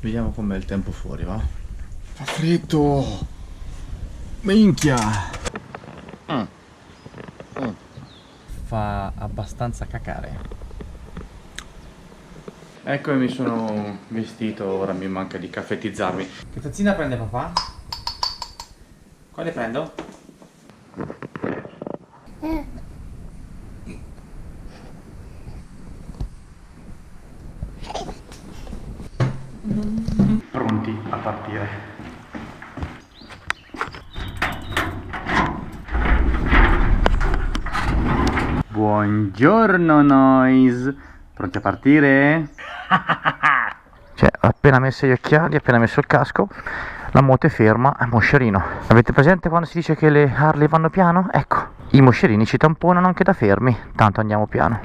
Vediamo com'è il tempo fuori, va? Fa freddo! Minchia! Fa abbastanza cacare. Ecco, mi sono vestito, ora mi manca di caffettizzarmi. Che tazzina prende papà? Quale prendo? Pronti a partire. Buongiorno Noise, pronti a partire? Cioè, ho appena messo gli occhiali, appena messo il casco, la moto è ferma, è moscerino. Avete presente quando si dice che le Harley vanno piano? Ecco, i moscerini ci tamponano anche da fermi, tanto andiamo piano.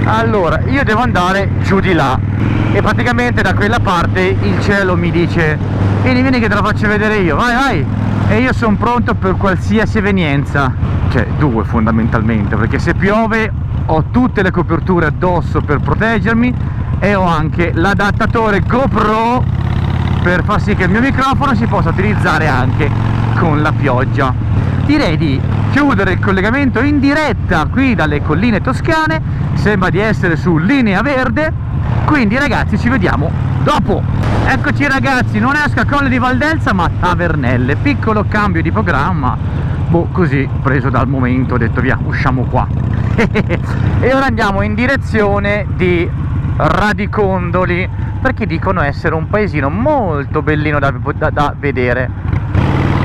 Allora, io devo andare giù di là e praticamente da quella parte il cielo mi dice vieni che te la faccio vedere io, vai, e io sono pronto per qualsiasi evenienza, cioè due fondamentalmente, perché se piove ho tutte le coperture addosso per proteggermi e ho anche l'adattatore GoPro per far sì che il mio microfono si possa utilizzare anche con la pioggia. Direi di chiudere il collegamento in diretta qui dalle colline toscane, sembra di essere su linea verde, quindi ragazzi ci vediamo dopo. Eccoci ragazzi, non esco a Colle di Valdelsa ma a Tavernelle, piccolo cambio di programma, così preso dal momento ho detto via, usciamo qua. E ora andiamo in direzione di Radicondoli, perché dicono essere un paesino molto bellino da vedere.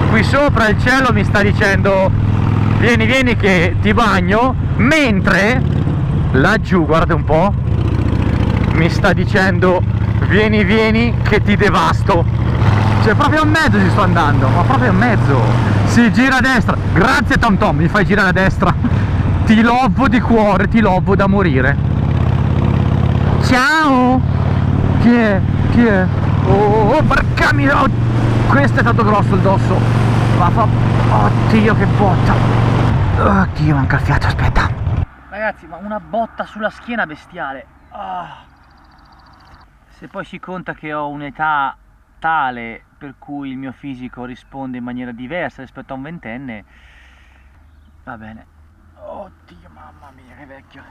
Qui sopra il cielo mi sta dicendo vieni che ti bagno, mentre laggiù, guarda un po', mi sta dicendo vieni che ti devasto. Cioè proprio a mezzo ci sto andando, ma proprio a mezzo. Si gira a destra, grazie Tom Tom, mi fai girare a destra. Ti lovo di cuore, ti lovo da morire. Ciao! Chi è? Oh, porca miseria! Questo è stato grosso il dosso. Oddio che botta. Oddio, manca il fiato, aspetta. Ragazzi, ma una botta sulla schiena bestiale. Se poi si conta che ho un'età tale per cui il mio fisico risponde in maniera diversa rispetto a un ventenne, va bene. Oddio, mamma mia, che vecchio.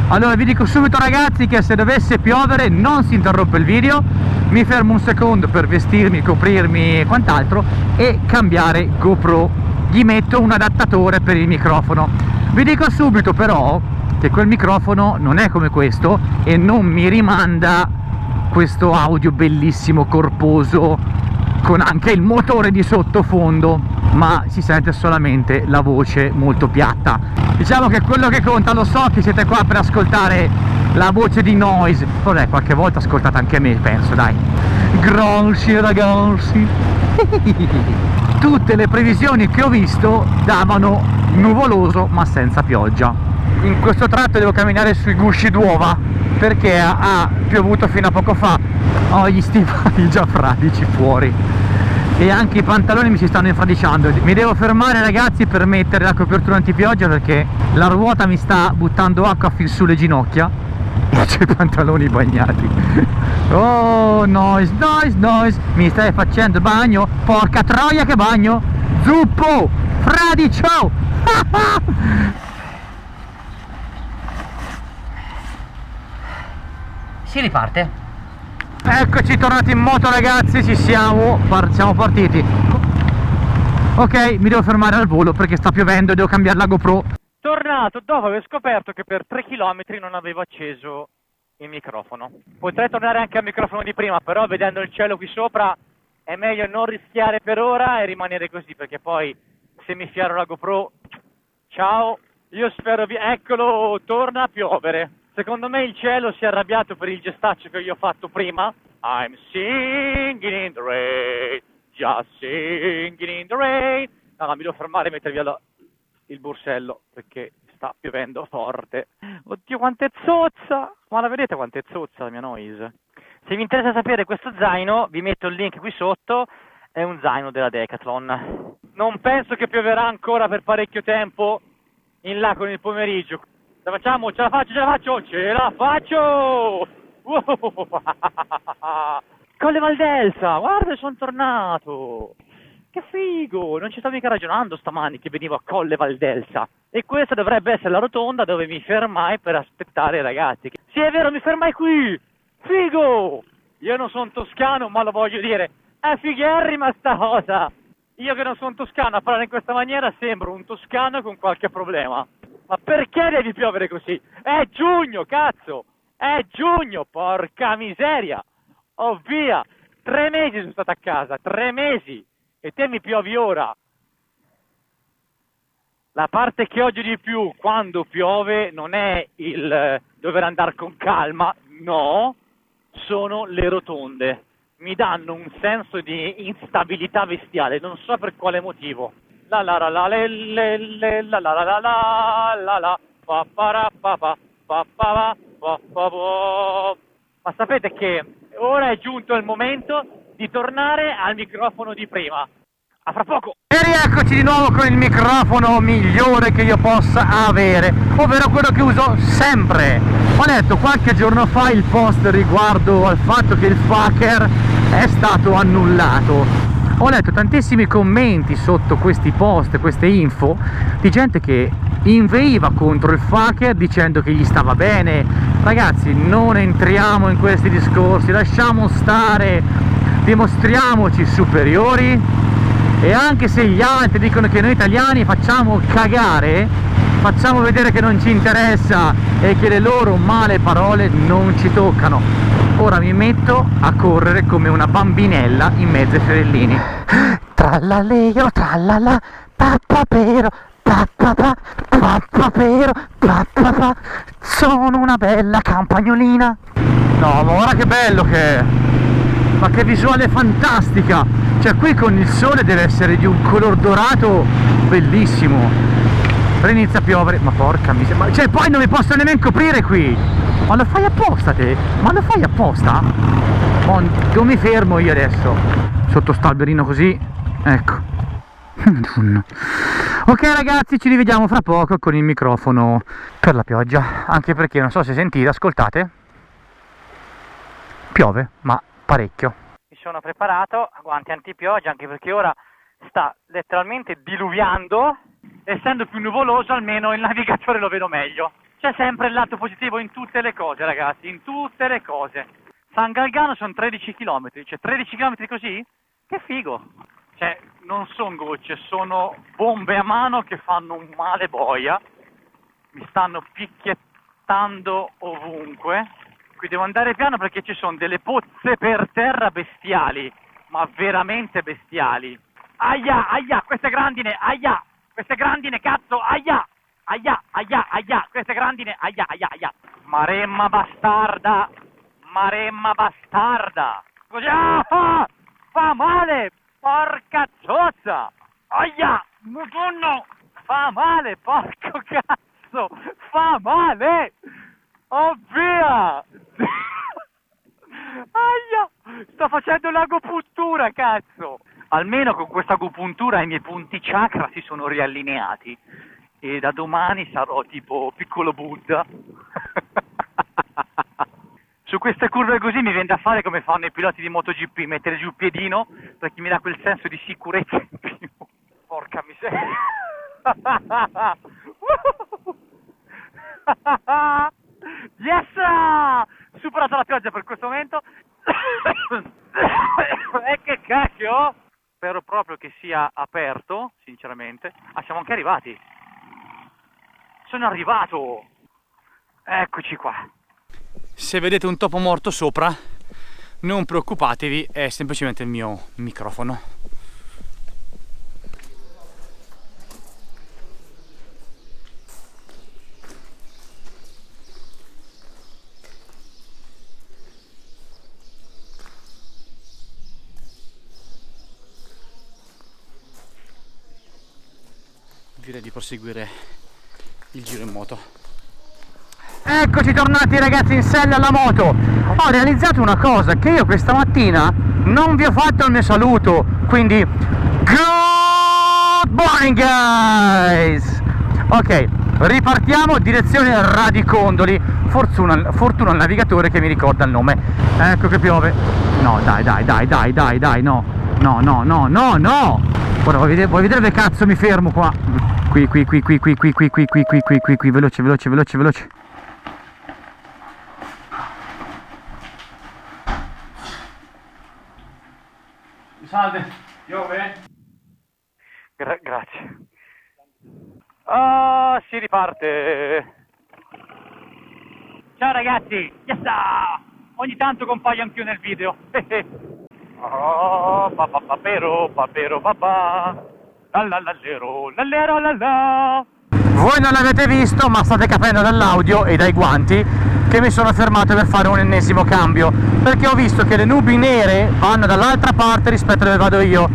Allora vi dico subito ragazzi che se dovesse piovere non si interrompe il video, mi fermo un secondo per vestirmi, coprirmi e quant'altro e cambiare GoPro, gli metto un adattatore per il microfono. Vi dico subito però che quel microfono non è come questo e non mi rimanda questo audio bellissimo, corposo, con anche il motore di sottofondo, ma si sente solamente la voce molto piatta. Diciamo che quello che conta, lo so che siete qua per ascoltare la voce di Noise, vabbè, qualche volta ascoltate anche me, penso, dai. Grossi ragazzi. Tutte le previsioni che ho visto davano nuvoloso ma senza pioggia. In questo tratto devo camminare sui gusci d'uova perché ha piovuto fino a poco fa. Ho gli stivali già fradici fuori e anche i pantaloni mi si stanno infradiciando. Mi devo fermare ragazzi per mettere la copertura antipioggia perché la ruota mi sta buttando acqua fin sulle ginocchia e c'ho i pantaloni bagnati. Oh Noise, mi stai facendo il bagno? Porca troia che bagno! Zuppo! Fradicio! Si riparte? Eccoci tornati in moto ragazzi, ci siamo partiti. Ok, mi devo fermare al volo perché sta piovendo e devo cambiare la GoPro. Tornato dopo aver scoperto che per 3 km non avevo acceso il microfono. Potrei tornare anche al microfono di prima, però vedendo il cielo qui sopra è meglio non rischiare per ora e rimanere così, perché poi se mi fiaro la GoPro, ciao, io spero eccolo, torna a piovere. Secondo me il cielo si è arrabbiato per il gestaccio che io ho fatto prima. I'm singing in the rain, just singing in the rain. No, mi devo fermare e mettere via il borsello perché sta piovendo forte. Oddio quanto è zozza! Ma la vedete quanto è zozza la mia Noise? Se vi interessa sapere questo zaino vi metto il link qui sotto. è un zaino della Decathlon. Non penso che pioverà ancora per parecchio tempo in là con il pomeriggio. Ce la facciamo? Ce la faccio? Ce la faccio? Ce la faccio! Colle Valdelsa, guarda, sono tornato! Che figo! Non ci stavo mica ragionando stamani che venivo a Colle Valdelsa. E questa dovrebbe essere la rotonda dove mi fermai per aspettare i ragazzi. Sì, è vero, mi fermai qui! Figo! Io non sono toscano, ma lo voglio dire. È figherrima sta cosa! Io che non sono toscano a parlare in questa maniera sembro un toscano con qualche problema. Ma perché devi piovere così? È giugno, cazzo! È giugno, porca miseria! Oh via! 3 mesi sono stato a casa, 3 mesi! E te mi piovi ora! La parte che odio di più quando piove non è il dover andare con calma, no, sono le rotonde. Mi danno un senso di instabilità bestiale, non so per quale motivo. La la la la le le le la la la la la la pa pa pa pa pa pa pa pa. Ma sapete che ora è giunto il momento di tornare al microfono di prima. A fra poco! E rieccoci di nuovo con il microfono migliore che io possa avere, ovvero quello che uso sempre. Ho letto qualche giorno fa il post riguardo al fatto che il fucker è stato annullato. Ho letto tantissimi commenti sotto questi post, queste info, di gente che inveiva contro il fucker dicendo che gli stava bene. Ragazzi, non entriamo in questi discorsi, lasciamo stare, dimostriamoci superiori. E anche se gli altri dicono che noi italiani facciamo cagare, facciamo vedere che non ci interessa e che le loro male parole non ci toccano. Ora mi metto a correre come una bambinella in mezzo ai fiorellini. Trallaleo, trallala, pappapero, pappapà, pappapero, pappapà. Sono una bella campagnolina. No, ma guarda che bello che è! Ma che visuale fantastica! Cioè qui con il sole deve essere di un color dorato bellissimo. Però inizia a piovere, ma porca miseria, cioè poi non mi posso nemmeno coprire qui. Ma lo fai apposta te? Ma lo fai apposta? Oh, dove mi fermo io adesso? Sotto sto alberino così, ecco. Ok ragazzi, ci rivediamo fra poco con il microfono per la pioggia. Anche perché non so se sentite, ascoltate. Piove, ma parecchio. Mi sono preparato a guanti antipioggia anche perché ora sta letteralmente diluviando. Essendo più nuvoloso almeno il navigatore lo vedo meglio. C'è sempre il lato positivo in tutte le cose ragazzi, in tutte le cose. San Galgano sono 13 km, cioè 13 km così? Che figo! Cioè non sono gocce, sono bombe a mano che fanno un male boia. Mi stanno picchiettando ovunque. Qui devo andare piano perché ci sono delle pozze per terra bestiali, ma veramente bestiali. Aia, aia, queste grandine, aia, queste grandine, cazzo, aia, aia, aia, aia, queste grandine, aia, aia, aia. Maremma bastarda, maremma bastarda. Così, ah, fa male, porca zozza, aia, madonna, fa male, porco cazzo, fa male. Oh via! Aia! Sto facendo l'agopuntura, cazzo! Almeno con questa agopuntura i miei punti chakra si sono riallineati. E da domani sarò tipo piccolo Buddha. Su queste curve così mi viene da fare come fanno i piloti di MotoGP, mettere giù il piedino perché mi dà quel senso di sicurezza in più. Porca miseria! Yes! Superato la pioggia per questo momento. E che cacchio! Spero proprio che sia aperto, sinceramente. Ah, siamo anche arrivati. Sono arrivato. Eccoci qua. Se vedete un topo morto sopra, non preoccupatevi, è semplicemente il mio microfono. Direi di proseguire il giro in moto. Eccoci tornati ragazzi in sella alla moto. Ho realizzato una cosa, che io questa mattina non vi ho fatto il mio saluto, quindi good morning guys. Ok, ripartiamo direzione Radicondoli. Fortuna al navigatore che mi ricorda il nome. Ecco che piove. No, dai, no. Ora vuoi vedere dove cazzo mi fermo qua? Qui, veloce. Salve, piove? Grazie. Ah, si riparte. Ciao ragazzi, yes! Ogni tanto compaio anch'io nel video. Oh, papero, papà. Lallero. Voi non l'avete visto, ma state capendo dall'audio e dai guanti che mi sono fermato per fare un ennesimo cambio, perché ho visto che le nubi nere vanno dall'altra parte rispetto a dove vado io.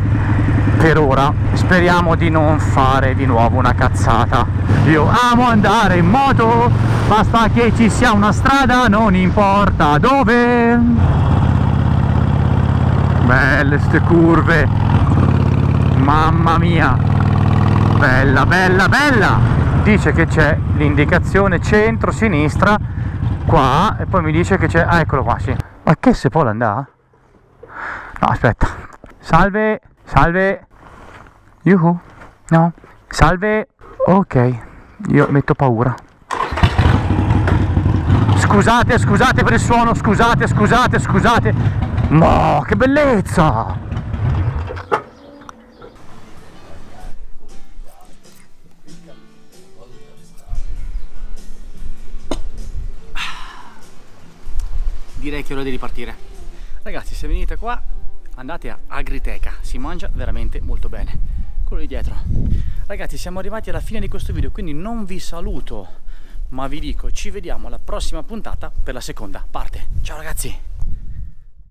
Per ora speriamo di non fare di nuovo una cazzata. Io amo andare in moto, basta che ci sia una strada, non importa dove. Belle ste curve, mamma mia, bella. Dice che c'è l'indicazione centro-sinistra qua e poi mi dice che c'è, ah, eccolo qua, sì. Ma che se può andare? No, aspetta. Salve. Yuhu. No. Salve. Ok. Io metto paura. Scusate per il suono, scusate. Ma che bellezza! Direi che è ora di ripartire. Ragazzi, se venite qua andate a Agriteca, si mangia veramente molto bene. Quello di dietro. Ragazzi, siamo arrivati alla fine di questo video, quindi non vi saluto, ma vi dico ci vediamo alla prossima puntata per la seconda parte. Ciao ragazzi!